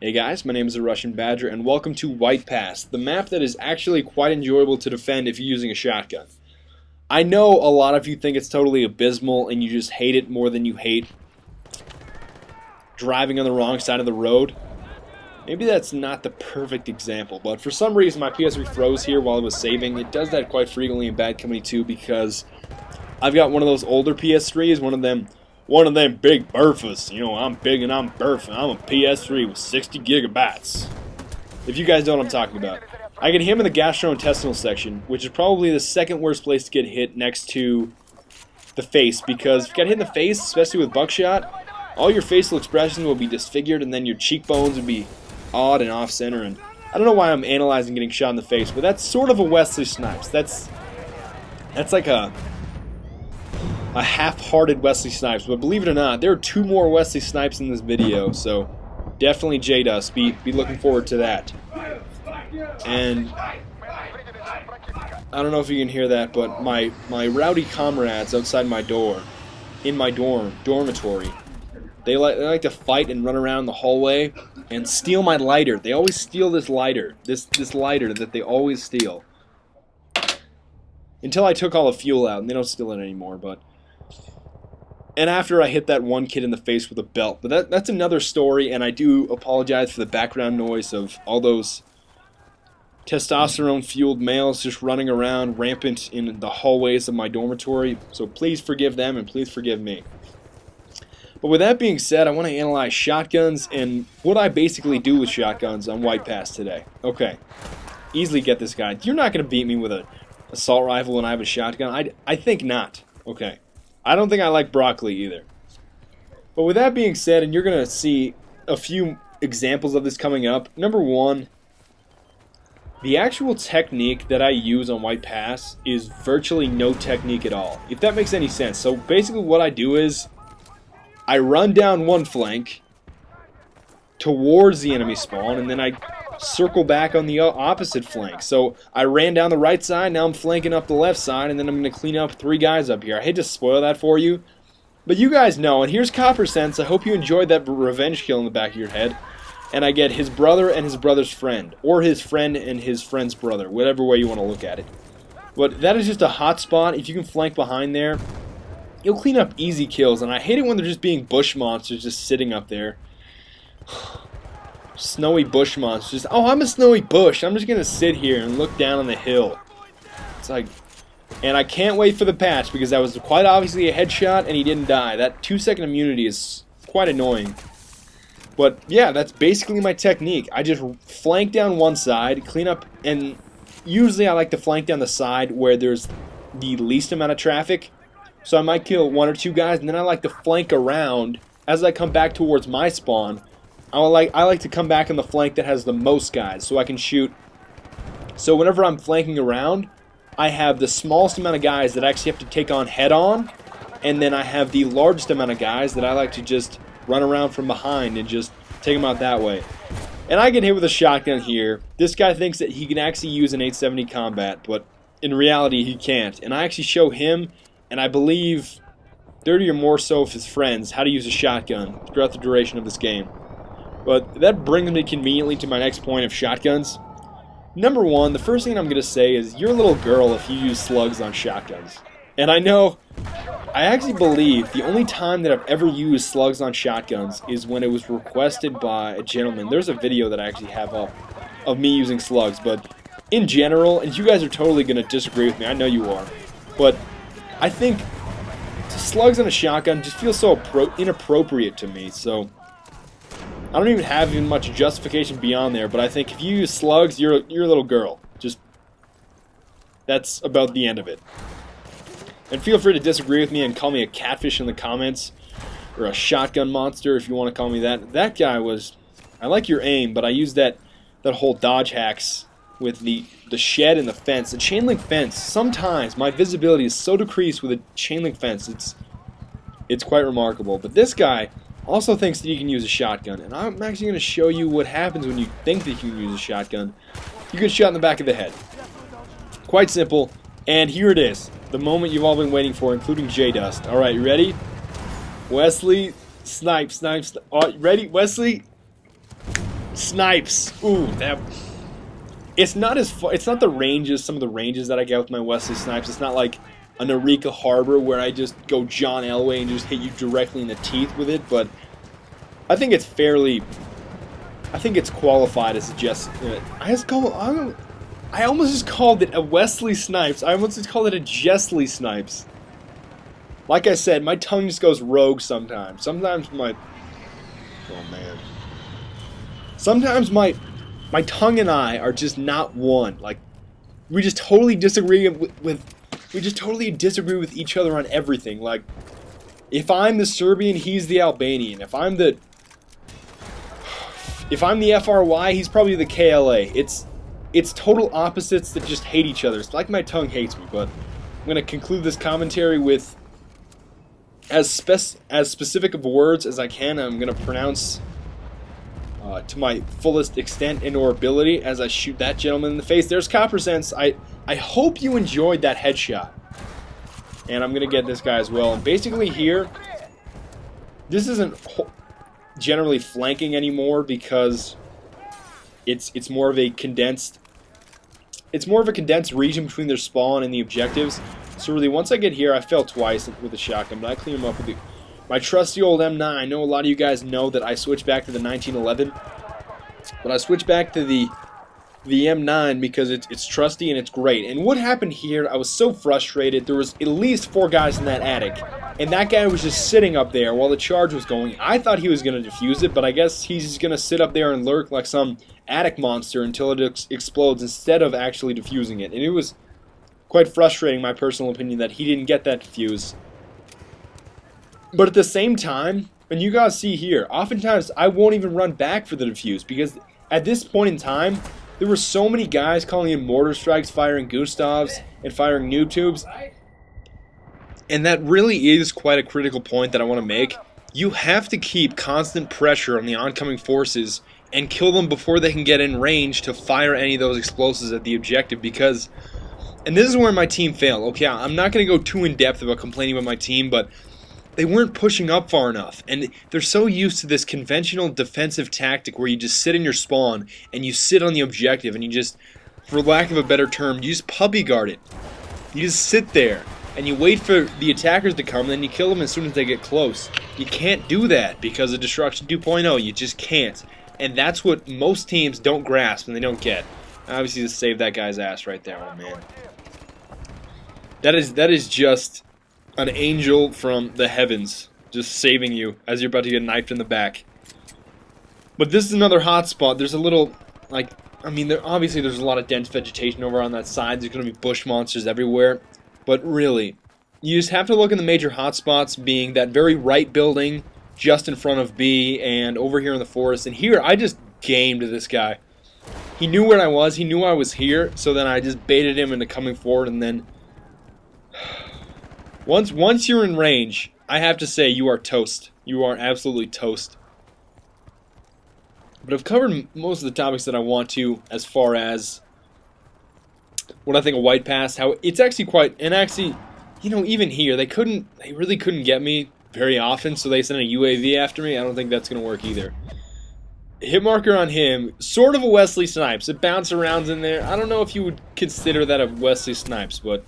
Hey guys, my name is the Russian Badger and welcome to White Pass, the map that is actually quite enjoyable to defend if you're using a shotgun. I know a lot of you think it's totally abysmal and you just hate it more than you hate driving on the wrong side of the road. Maybe that's not the perfect example, but for some reason my PS3 froze here while it was saving. It does that quite frequently in Bad Company 2 because I've got one of those older PS3s, one of them big burfas. You know, I'm big and I'm burfing. I'm a PS3 with 60 gigabytes. If you guys know what I'm talking about. I get hit in the gastrointestinal section, which is probably the second worst place to get hit next to the face, because if you got hit in the face, especially with buckshot, all your facial expressions will be disfigured and then your cheekbones would be odd and off-center. And I don't know why I'm analyzing getting shot in the face, but that's sort of a Wesley Snipes. That's like a half-hearted Wesley Snipes, but believe it or not, there are two more Wesley Snipes in this video, so definitely J-Dust, be looking forward to that. And I don't know if you can hear that, but my rowdy comrades outside my door, in my dormitory, they like to fight and run around the hallway and steal my lighter. They always steal this lighter, this lighter that they always steal. Until I took all the fuel out, and they don't steal it anymore, but... And after I hit that one kid in the face with a belt. But that's another story, and I do apologize for the background noise of all those testosterone-fueled males just running around rampant in the hallways of my dormitory. So please forgive them, and please forgive me. But with that being said, I want to analyze shotguns and what I basically do with shotguns on White Pass today. Okay, easily get this guy. You're not going to beat me with an assault rifle when I have a shotgun. I think not. Okay. I don't think I like broccoli either. But with that being said, and you're going to see a few examples of this coming up. Number one, the actual technique that I use on White Pass is virtually no technique at all, if that makes any sense. So basically what I do is I run down one flank towards the enemy spawn, and then I circle back on the opposite flank. So I ran down the right side, now I'm flanking up the left side, and then I'm going to clean up 3 guys up here. I hate to spoil that for you, but you guys know. And here's Copper Sense. I hope you enjoyed that revenge kill in the back of your head. And I get his brother and his brother's friend, or his friend and his friend's brother, whatever way you want to look at it. But that is just a hot spot. If you can flank behind there, you'll clean up easy kills. And I hate it when they're just being bush monsters just sitting up there. Snowy bush monsters. Oh, I'm a snowy bush. I'm just going to sit here and look down on the hill. It's like... And I can't wait for the patch, because that was quite obviously a headshot and he didn't die. That 2-second immunity is quite annoying. But yeah, that's basically my technique. I just flank down one side, clean up, and usually I like to flank down the side where there's the least amount of traffic. So I might kill 1 or 2 guys, and then I like to flank around as I come back towards my spawn. I like to come back on the flank that has the most guys, so I can shoot. So whenever I'm flanking around, I have the smallest amount of guys that I actually have to take on head-on, and then I have the largest amount of guys that I like to just run around from behind and just take them out that way. And I get hit with a shotgun here. This guy thinks that he can actually use an 870 combat, but in reality he can't. And I actually show him, and I believe 30 or more so of his friends, how to use a shotgun throughout the duration of this game. But that brings me conveniently to my next point of shotguns. Number one, the first thing I'm going to say is you're a little girl if you use slugs on shotguns. And I know, I actually believe the only time that I've ever used slugs on shotguns is when it was requested by a gentleman. There's a video that I actually have up of me using slugs, but in general, and you guys are totally going to disagree with me, I know you are, but I think slugs on a shotgun just feels so inappropriate to me, so I don't even have much justification beyond there, but I think if you use slugs, you're a little girl. Just, that's about the end of it. And feel free to disagree with me and call me a catfish in the comments, or a shotgun monster if you want to call me that. That guy was, I like your aim, but I used that whole dodge hacks with the shed and the fence. The chain link fence, sometimes my visibility is so decreased with a chain link fence, it's quite remarkable. But this guy also thinks that he can use a shotgun, and I'm actually going to show you what happens when you think that you can use a shotgun. You get shot in the back of the head. Quite simple, and here it is. The moment you've all been waiting for, including J-Dust. Alright, you ready? Wesley, snipe. Oh, ready, Wesley? Snipes. Ooh, that. It's not it's not the ranges, some of the ranges that I get with my Wesley Snipes. It's not like a Eureka Harbor where I just go John Elway and just hit you directly in the teeth with it, but I think it's fairly. I think it's qualified as just. I almost just called it a Wesley Snipes. I almost just called it a Jessley Snipes. Like I said, my tongue just goes rogue sometimes. Sometimes my. Oh man. Sometimes my tongue and I are just not one. Like, we just totally disagree we just totally disagree with each other on everything. Like, if I'm the Serbian, he's the Albanian. If I'm the FRY, he's probably the KLA. It's total opposites that just hate each other. It's like my tongue hates me, but I'm going to conclude this commentary with as specific of words as I can. I'm going to pronounce to my fullest extent and or ability as I shoot that gentleman in the face. There's Coppersents. I hope you enjoyed that headshot. And I'm going to get this guy as well. And basically here, this isn't generally flanking anymore because it's more of a condensed region between their spawn and the objectives. So really, once I get here, I fell twice with the shotgun, but I clean them up with my trusty old M9. I know a lot of you guys know that I switched back to the 1911, but I switched back to the M9 because it's trusty and it's great. And what happened here, I was so frustrated. There was at least 4 guys in that attic, and that guy was just sitting up there while the charge was going. I thought he was going to defuse it, but I guess he's going to sit up there and lurk like some attic monster until it explodes instead of actually defusing it. And it was quite frustrating, my personal opinion, that he didn't get that defuse. But at the same time, and you guys see here, oftentimes I won't even run back for the defuse because at this point in time, there were so many guys calling in mortar strikes, firing Gustavs, and firing noob tubes. And that really is quite a critical point that I want to make. You have to keep constant pressure on the oncoming forces and kill them before they can get in range to fire any of those explosives at the objective because, and this is where my team failed. Okay, I'm not going to go too in depth about complaining about my team, but they weren't pushing up far enough, and they're so used to this conventional defensive tactic where you just sit in your spawn and you sit on the objective and you just, for lack of a better term, you just puppy guard it. You just sit there and you wait for the attackers to come and then you kill them as soon as they get close. You can't do that because of Destruction 2.0. You just can't. And that's what most teams don't grasp and they don't get. Obviously, just saved that guy's ass right there, oh man. That is just an angel from the heavens, just saving you as you're about to get knifed in the back. But this is another hot spot. There's a little, like, I mean, obviously there's a lot of dense vegetation over on that side. There's going to be bush monsters everywhere. But really, you just have to look in the major hotspots, being that very right building just in front of B and over here in the forest. And here, I just gamed this guy. He knew where I was. He knew I was here. So then I just baited him into coming forward. And then once you're in range, I have to say you are toast. You are absolutely toast. But I've covered most of the topics that I want to as far as what I think of White Pass, how it's actually quite, and actually, you know, even here, they really couldn't get me very often, so they sent a UAV after me. I don't think that's going to work either. Hit marker on him, sort of a Wesley Snipes. It bounced around in there. I don't know if you would consider that a Wesley Snipes, but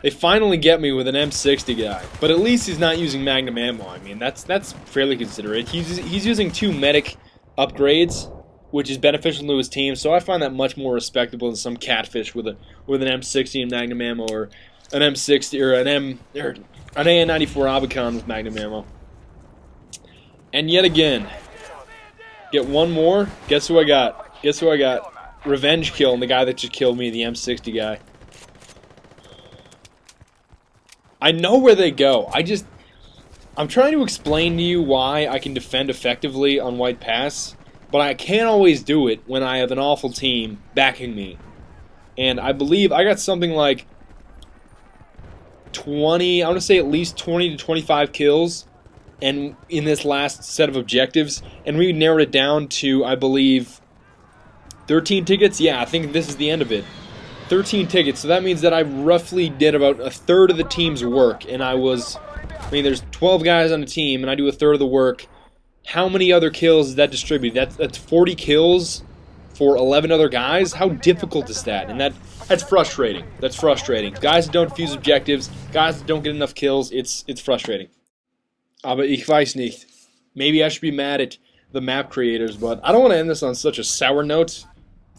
they finally get me with an M60 guy. But at least he's not using Magnum ammo. I mean, that's fairly considerate. He's using 2 medic upgrades, which is beneficial to his team, so I find that much more respectable than some catfish with an M60 and Magnum ammo, or an M60 or an AN-94 Abacon with Magnum ammo. And yet again, get one more. Guess who I got? Guess who I got? Revenge kill on the guy that just killed me, the M60 guy. I know where they go. I'm trying to explain to you why I can defend effectively on White Pass, but I can't always do it when I have an awful team backing me. And I believe I got something like 20, I want to say at least 20 to 25 kills and in this last set of objectives, and we narrowed it down to, I believe, 13 tickets. Yeah, I think this is the end of it. 13 tickets, so that means that I roughly did about a third of the team's work, and I mean, there's 12 guys on the team, and I do a third of the work. how many other kills is that distributed? That's 40 kills for 11 other guys. How difficult is that? And that's frustrating. That's frustrating. Guys that don't defuse objectives, guys that don't get enough kills, it's frustrating. Aber ich weiß nicht. Maybe I should be mad at the map creators, but I don't want to end this on such a sour note.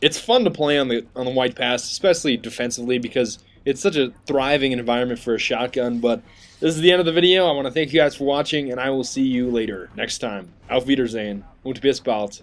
It's fun to play on the White Pass, especially defensively, because it's such a thriving environment for a shotgun. But this is the end of the video. I want to thank you guys for watching, and I will see you later next time. Auf Wiedersehen und bis bald.